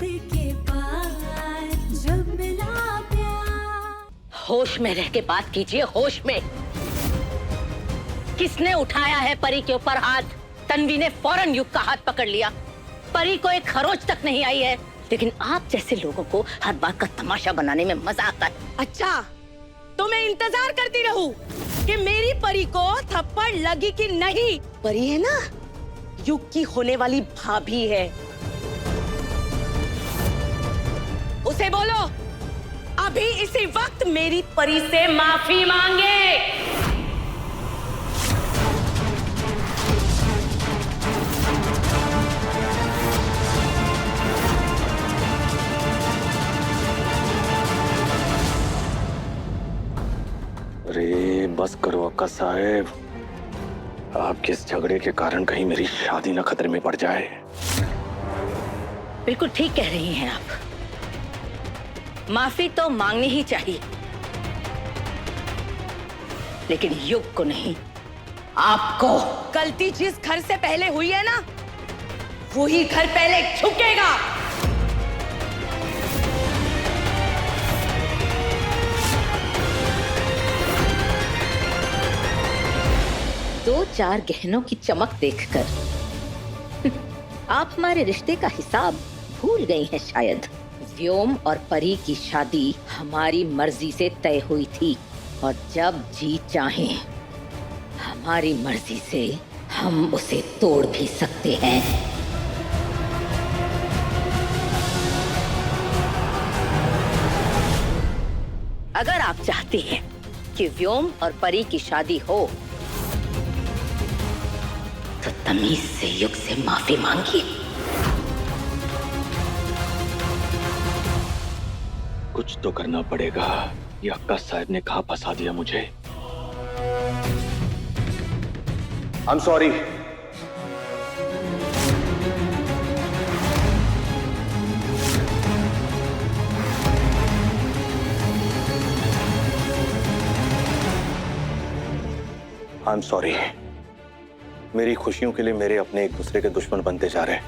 के बाद जब मिला प्यार। होश में रह के बात कीजिए, होश में। किसने उठाया है परी के ऊपर हाथ? तन्वी ने फौरन युग का हाथ पकड़ लिया। परी को एक खरोच तक नहीं आई है, लेकिन आप जैसे लोगों को हर बात का तमाशा बनाने में मजा आता है। अच्छा, तो मैं इंतजार करती रहूं कि मेरी परी को थप्पड़ लगी कि नहीं? परी है ना, युग की होने वाली भाभी है। उसे बोलो अभी इसी वक्त मेरी परी से माफी मांगे। अरे बस करो अक्का साहेब, आपके इस झगड़े के कारण कहीं मेरी शादी न खतरे में पड़ जाए। बिल्कुल ठीक कह रही हैं आप। माफी तो मांगनी ही चाहिए, लेकिन युग को नहीं, आपको। गलती जिस घर से पहले हुई है ना, वही घर पहले झुकेगा। दो चार गहनों की चमक देखकर आप हमारे रिश्ते का हिसाब भूल गई हैं शायद। व्योम और परी की शादी हमारी मर्जी से तय हुई थी, और जब जी चाहें हमारी मर्जी से हम उसे तोड़ भी सकते हैं। अगर आप चाहती हैं कि व्योम और परी की शादी हो, तो तमीज से युग से माफी मांगिए। कुछ तो करना पड़ेगा, ये अक्का साहब ने कहा फंसा दिया मुझे। I'm sorry. I'm sorry. मेरी खुशियों के लिए मेरे अपने एक दूसरे के दुश्मन बनते जा रहे हैं।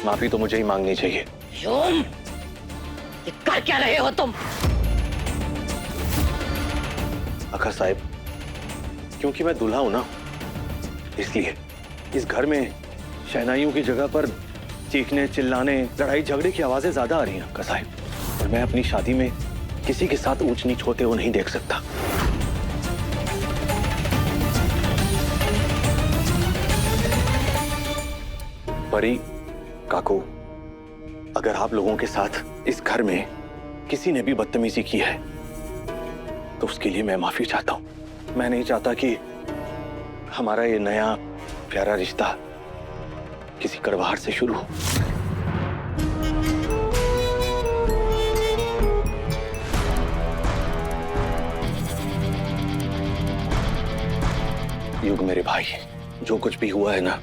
माफी तो मुझे ही मांगनी चाहिए। व्योम, ये कर क्या रहे हो तुम? अक्का साहब, क्योंकि मैं दूल्हा हूं ना, इसलिए इस घर में शहनाइयों की जगह पर चीखने, चिल्लाने, लड़ाई झगड़े की आवाजें ज्यादा आ रही हैं अक्का साहब, और मैं अपनी शादी में किसी के साथ ऊंच नीच होते हुए नहीं देख सकता। परी, काकू, अगर आप लोगों के साथ इस घर में किसी ने भी बदतमीजी की है, तो उसके लिए मैं माफी चाहता हूं। मैं नहीं चाहता कि हमारा ये नया प्यारा रिश्ता किसी कड़वाहट से शुरू हो। युग मेरे भाई, जो कुछ भी हुआ है ना,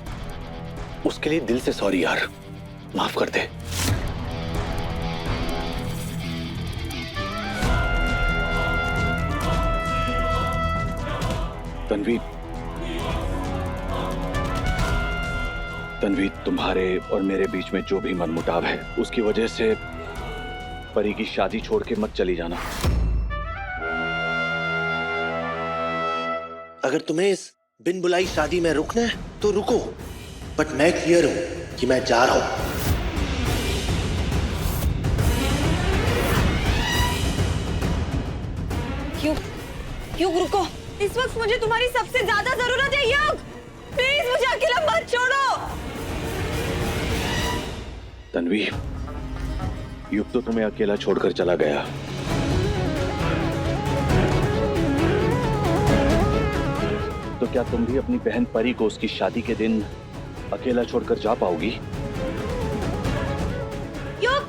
उसके लिए दिल से सॉरी यार, माफ कर दे। तन्वी, तुम्हारे और मेरे बीच में जो भी मनमुटाव है, उसकी वजह से परी की शादी छोड़ के मत चली जाना। अगर तुम्हें इस बिन बुलाई शादी में रुकना है तो रुको, बट मैं क्लियर हूं कि मैं जा रहा हूं। युग रुको, इस वक्त मुझे तुम्हारी सबसे ज्यादा जरूरत है। युग, प्लीज मुझे अकेला मत छोड़ो। तन्वी, युग तो तुम्हें अकेला छोड़कर चला गया, तो क्या तुम भी अपनी बहन परी को उसकी शादी के दिन अकेला छोड़कर जा पाओगी? युग,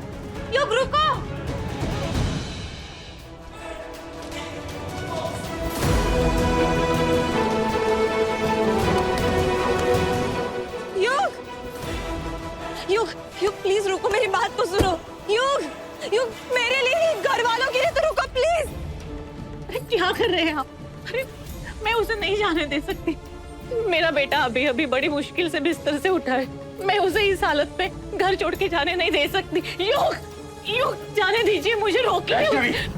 युग रुको। युग, युग, युग प्लीज रुको, मेरी बात तो सुनो। युग, युग, मेरे लिए नहीं, घर वालों के लिए तो रुको प्लीज। अरे क्या कर रहे हैं आप? अरे मैं उसे नहीं जाने दे सकती। मेरा बेटा अभी अभी बड़ी मुश्किल से बिस्तर से उठा है। मैं उसे इस हालत में घर छोड़ के जाने नहीं दे सकती। युग जाने दीजिए मुझे, रोकिए।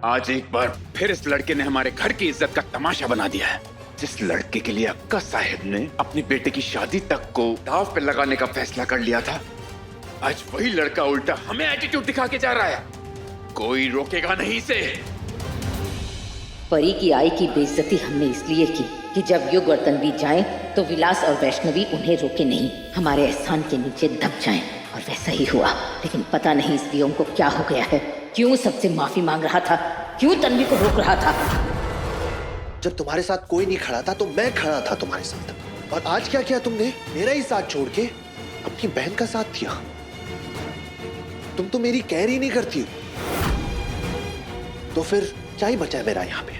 आज एक बार फिर इस लड़के ने हमारे घर की इज्जत का तमाशा बना दिया है। जिस लड़के के लिए अक्का साहिब ने अपने बेटे की शादी तक को दांव पे लगाने का फैसला कर लिया था, आज वही लड़का उल्टा हमें एटीट्यूड दिखा के जा रहा है। कोई रोकेगा नहीं इसे। परी की आई की बेइज्जती हमने इसलिए की कि जब युग और तन्वी जाएं तो विलास और वैष्णवी उन्हें रोके नहीं, हमारे एहसान के नीचे दब जाएं। और वैसा ही हुआ। लेकिन पता नहीं इस व्योम को क्या हो गया है, क्यों सबसे माफी मांग रहा था, क्यों तन्वी को रोक रहा था। जब तुम्हारे साथ कोई नहीं खड़ा था तो मैं खड़ा था तुम्हारे साथ। और आज क्या किया तुमने? मेरा ही साथ छोड़ के अपनी बहन का साथ दिया। तुम तो मेरी केयर ही नहीं करती हो, तो फिर क्या ही बचा है मेरा यहाँ पे।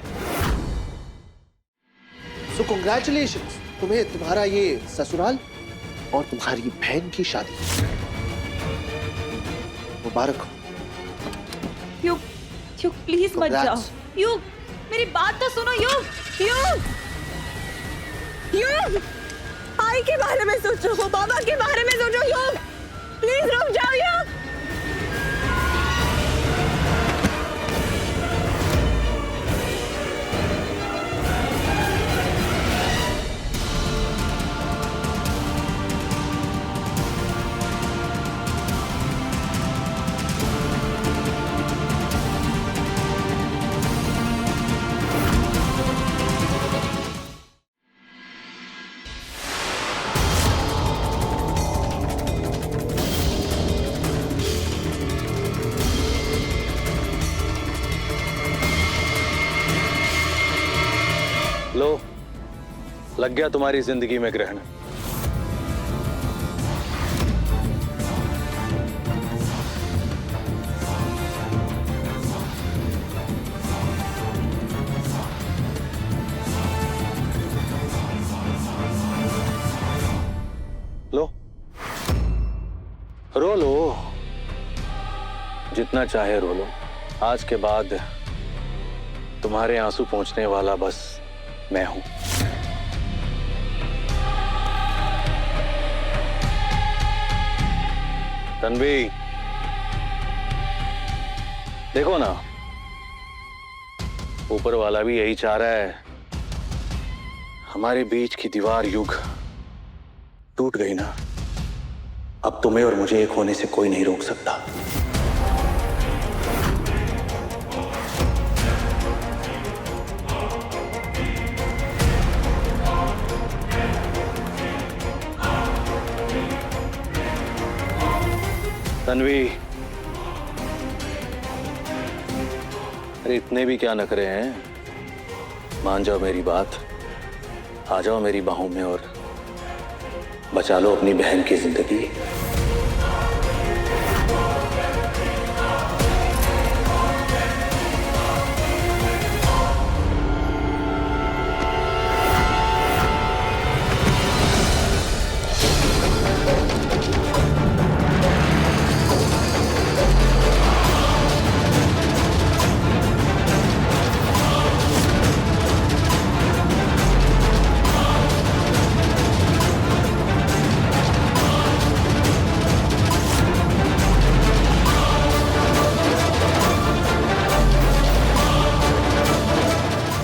सो कांग्रेचुलेशंस, तुम्हें तुम्हारा ये ससुराल और तुम्हारी बहन की शादी मुबारक हो। युग प्लीज मत जाओ। युग मेरी बात तो सुनो। युग आई के बारे में सोचो, बाबा के बारे में सोचो। युग प्लीज रुक जाओ। युग लो, लग गया तुम्हारी जिंदगी में ग्रहण। लो, रो लो, जितना चाहे रो लो। आज के बाद तुम्हारे आंसू पहुंचने वाला बस मैं हूं। तन्वी, देखो ना, ऊपर वाला भी यही चाह रहा है। हमारे बीच की दीवार युग टूट गई ना, अब तुम्हें और मुझे एक होने से कोई नहीं रोक सकता। तन्वी, अरे इतने भी क्या नखरे हैं? मान जाओ मेरी बात, आ जाओ मेरी बाहों में और बचा लो अपनी बहन की जिंदगी।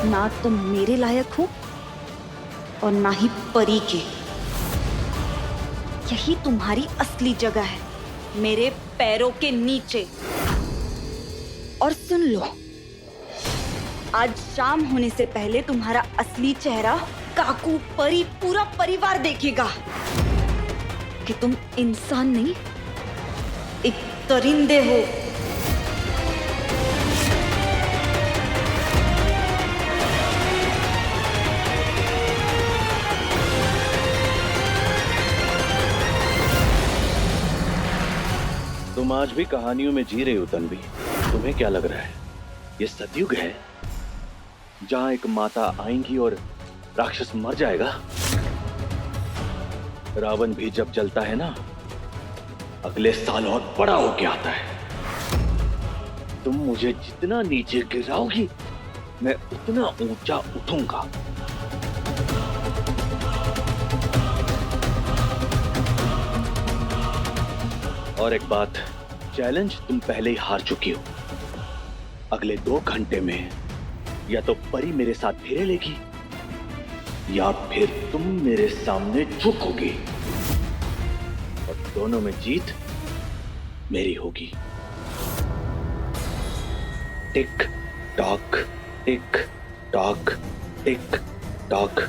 ना तुम मेरे लायक हो और ना ही परी के। यही तुम्हारी असली जगह है, मेरे पैरों के नीचे। और सुन लो, आज शाम होने से पहले तुम्हारा असली चेहरा काकू, परी, पूरा परिवार देखेगा कि तुम इंसान नहीं, एक दरिंदे हो। तुम आज भी कहानियों में जी रही हो तन्वी। तुम्हें क्या लग रहा है ये सतयुग है जहां एक माता आएंगी और राक्षस मर जाएगा? रावण भी जब जलता है ना, अगले साल और बड़ा होके आता है। तुम मुझे जितना नीचे गिराओगी, मैं उतना ऊंचा उठूंगा। और एक बात, चैलेंज तुम पहले ही हार चुकी हो। अगले 2 घंटे में या तो परी मेरे साथ फेरे लेगी या फिर तुम मेरे सामने झुकोगी, और दोनों में जीत मेरी होगी। Tick tock, tick tock, tick tock.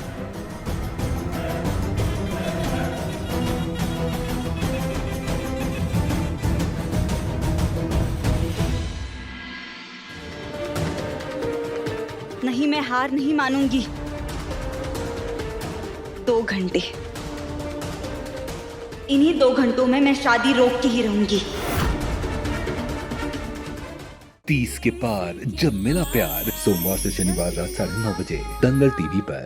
नहीं, मैं हार नहीं मानूंगी। 2 घंटे, इन्हीं 2 घंटों में मैं शादी रोक के ही रहूंगी। 30 के पार जब मिला प्यार, सोमवार से शनिवार रात 9:30 बजे दंगल टीवी पर।